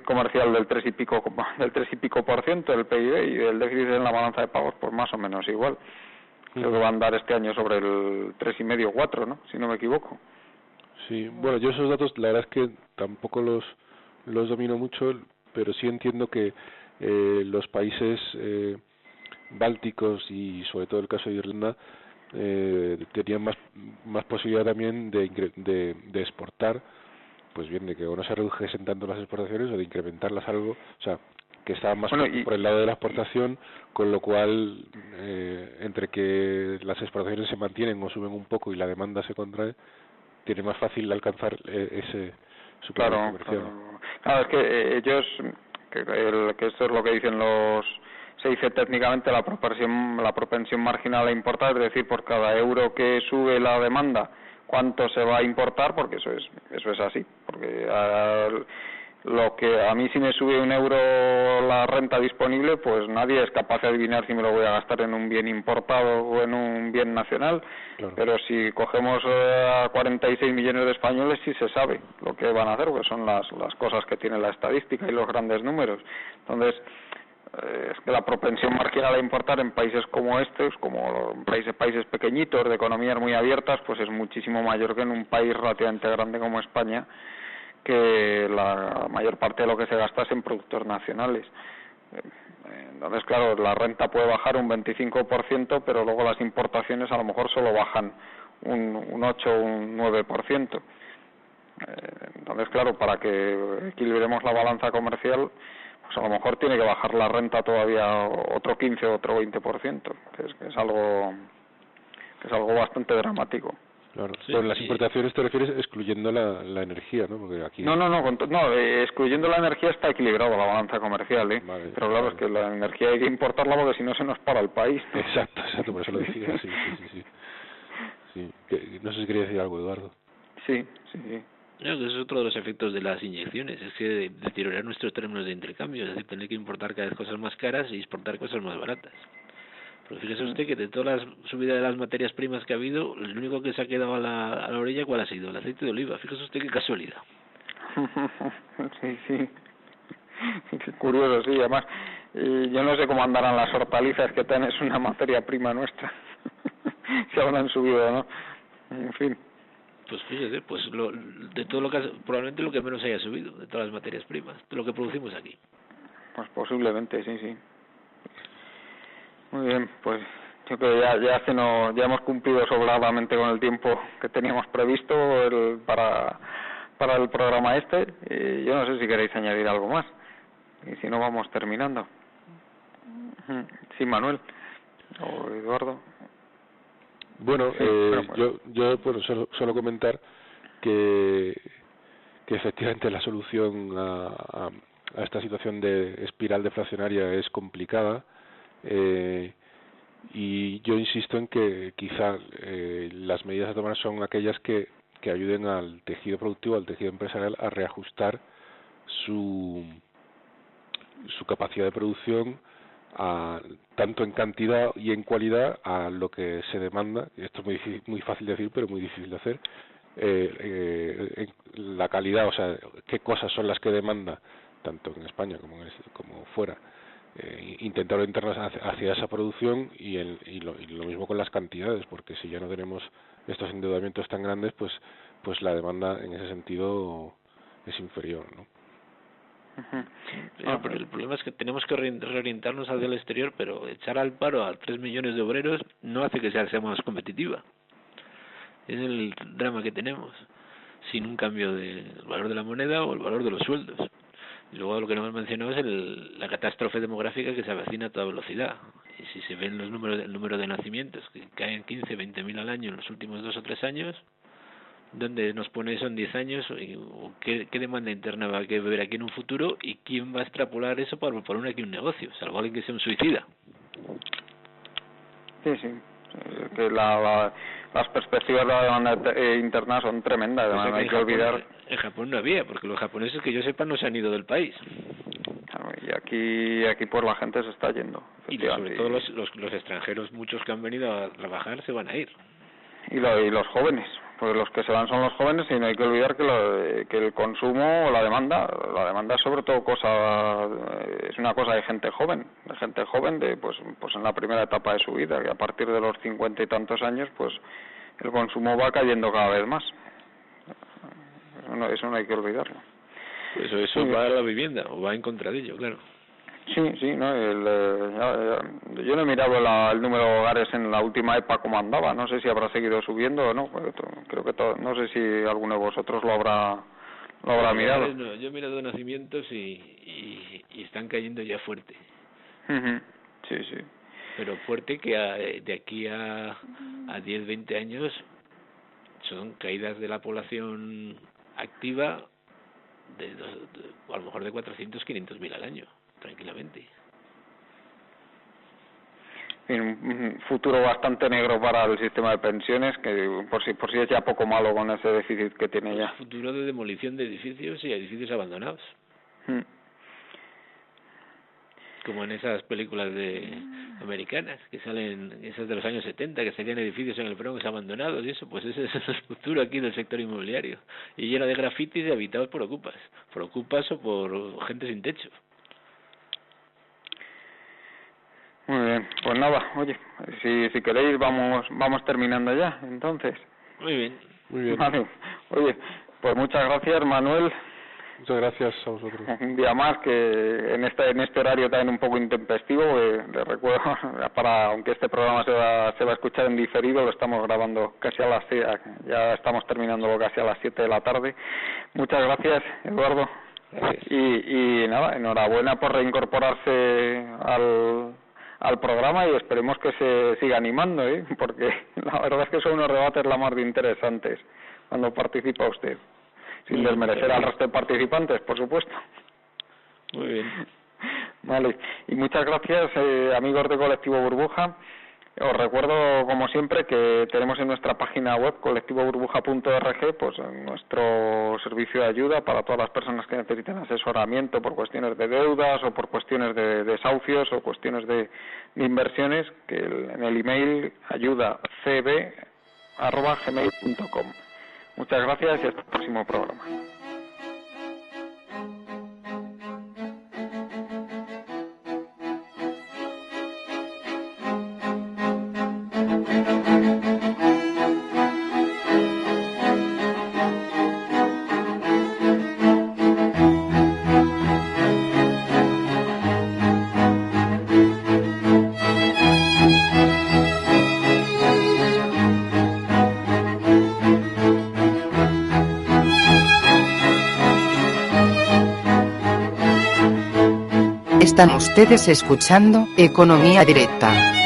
comercial del 3 y pico % del PIB, y el déficit en la balanza de pagos pues más o menos igual. Creo que va a andar este año sobre el 3,5 4, ¿no? Si no me equivoco. Sí, bueno, yo esos datos la verdad es que tampoco los domino mucho, pero sí entiendo que los países bálticos y sobre todo el caso de Irlanda tenían más posibilidad también de exportar, pues bien, de que o no se redujesen tanto las exportaciones o de incrementarlas algo, o sea, que estaban más por el lado de la exportación, con lo cual entre que las exportaciones se mantienen o suben un poco y la demanda se contrae, tiene más fácil alcanzar ese superávit comercial. Claro, es que ellos, que esto es lo que dicen se dice técnicamente la propensión marginal a importar, es decir, por cada euro que sube la demanda, cuánto se va a importar, porque eso es así, porque lo que a mí si me sube €1 la renta disponible, pues nadie es capaz de adivinar si me lo voy a gastar en un bien importado o en un bien nacional. Claro. Pero si cogemos a 46 millones de españoles, sí se sabe lo que van a hacer, porque son las cosas que tiene la estadística y los grandes números. Entonces, es que la propensión marginal a importar en países como estos, como países pequeñitos, de economías muy abiertas, pues es muchísimo mayor que en un país relativamente grande como España, que la mayor parte de lo que se gasta es en productos nacionales. Entonces, claro, la renta puede bajar un 25%, pero luego las importaciones a lo mejor solo bajan un 8 o un 9%. Entonces, claro, para que equilibremos la balanza comercial, pues a lo mejor tiene que bajar la renta todavía otro 15 o otro 20%, que es algo bastante dramático. Claro, sí, pero las importaciones te refieres excluyendo la energía, ¿no? Porque aquí excluyendo la energía está equilibrado la balanza comercial, ¿eh? Vale, pero claro, vale. Es que la energía hay que importarla porque si no se nos para el país, ¿no? Exacto, por eso lo decía, sí. No sé si quería decir algo, Eduardo. Sí. Claro, que eso es otro de los efectos de las inyecciones, es que deteriorar nuestros términos de intercambio, es decir, tener que importar cada vez cosas más caras y exportar cosas más baratas. Pero fíjese usted que de todas las subidas de las materias primas que ha habido, el único que se ha quedado a la orilla, ¿cuál ha sido? El aceite de oliva. Fíjese usted qué casualidad. Sí. Qué curioso, sí. Además, yo no sé cómo andarán las hortalizas, que también es una materia prima nuestra. Si habrán subido o no. En fin. Pues fíjese, de todo lo que probablemente lo que menos haya subido, de todas las materias primas, de lo que producimos aquí. Pues posiblemente, sí. Muy bien, pues yo creo que ya hemos cumplido sobradamente con el tiempo que teníamos previsto para para el programa este. Yo no sé si queréis añadir algo más. Y si no, vamos terminando. Sí, Manuel o Eduardo. Bueno, Sí, yo bueno, solo comentar que efectivamente la solución a esta situación de espiral deflacionaria es complicada, y yo insisto en que quizá las medidas a tomar son aquellas que ayuden al tejido productivo, al tejido empresarial a reajustar su capacidad de producción tanto en cantidad y en cualidad a lo que se demanda. Esto es muy fácil de decir, pero muy difícil de hacer. La calidad, o sea, qué cosas son las que demanda tanto en España como fuera, intentar orientarlas hacia esa producción y lo mismo con las cantidades, porque si ya no tenemos estos endeudamientos tan grandes, pues la demanda en ese sentido es inferior, ¿no? Pero el problema es que tenemos que reorientarnos hacia el exterior, pero echar al paro a 3 millones de obreros no hace que sea más competitiva. Es el drama que tenemos, sin un cambio del valor de la moneda o el valor de los sueldos. Y luego lo que no hemos mencionado es la catástrofe demográfica que se avecina a toda velocidad. Y si se ven el número de nacimientos, que caen 15, 20.000 al año en los últimos 2 o 3 años, ¿dónde nos pone eso en 10 años? ¿Qué demanda interna va a haber aquí en un futuro? ¿Y quién va a extrapolar eso para poner aquí un negocio? Salvo alguien que sea un suicida. Sí, que las perspectivas de la demanda interna son tremendas. Además, no hay que olvidar. En Japón no había, porque los japoneses, que yo sepa, no se han ido del país. Claro, y aquí pues la gente se está yendo. Y sobre todo los extranjeros, muchos que han venido a trabajar, se van a ir. Y los jóvenes, pues los que se van son los jóvenes, y no hay que olvidar que el consumo o la demanda es sobre todo es una cosa de gente joven de pues en la primera etapa de su vida, que a partir de los 50 y tantos años pues el consumo va cayendo cada vez más. Eso no hay que olvidarlo. Eso va a la vivienda, o va en contra de ello, claro. Sí, no, yo no he mirado el número de hogares en la última EPA como andaba, no sé si habrá seguido subiendo o no, creo que no sé si alguno de vosotros lo habrá mirado. No, yo he mirado nacimientos y están cayendo ya fuerte. Sí. Pero fuerte que de aquí a 10, 20 años son caídas de la población activa a lo mejor de 400, 500.000 al año, tranquilamente. Un futuro bastante negro para el sistema de pensiones, que por si es ya poco malo con ese déficit que tiene ya. Futuro de demolición de edificios y edificios abandonados. Como en esas películas americanas que salen, esas de los años 70, que salían edificios en el Bronx abandonados y eso, pues ese es el futuro aquí del sector inmobiliario, y lleno de grafitis y habitados por ocupas o por gente sin techo. Muy bien, pues nada, oye, si queréis vamos terminando ya, entonces. Muy bien. Vale. Oye, pues muchas gracias, Manuel. Muchas gracias a vosotros. Un día más, que en este horario también un poco intempestivo, les recuerdo, aunque este programa se va a escuchar en diferido, lo estamos grabando casi ya estamos terminándolo casi a las 7 de la tarde. Muchas gracias, Eduardo. Gracias. Y nada, enhorabuena por reincorporarse al programa, y esperemos que se siga animando, porque la verdad es que son unos debates la más de interesantes cuando participa usted. Sin desmerecer al resto de participantes, por supuesto. Muy bien. Vale, y muchas gracias, amigos de Colectivo Burbuja. Os recuerdo, como siempre, que tenemos en nuestra página web colectivoburbuja.org pues nuestro servicio de ayuda para todas las personas que necesiten asesoramiento por cuestiones de deudas o por cuestiones de desahucios o cuestiones de inversiones, que en el email ayudacb@gmail.com. Muchas gracias y hasta el próximo programa. Están ustedes escuchando Economía Directa.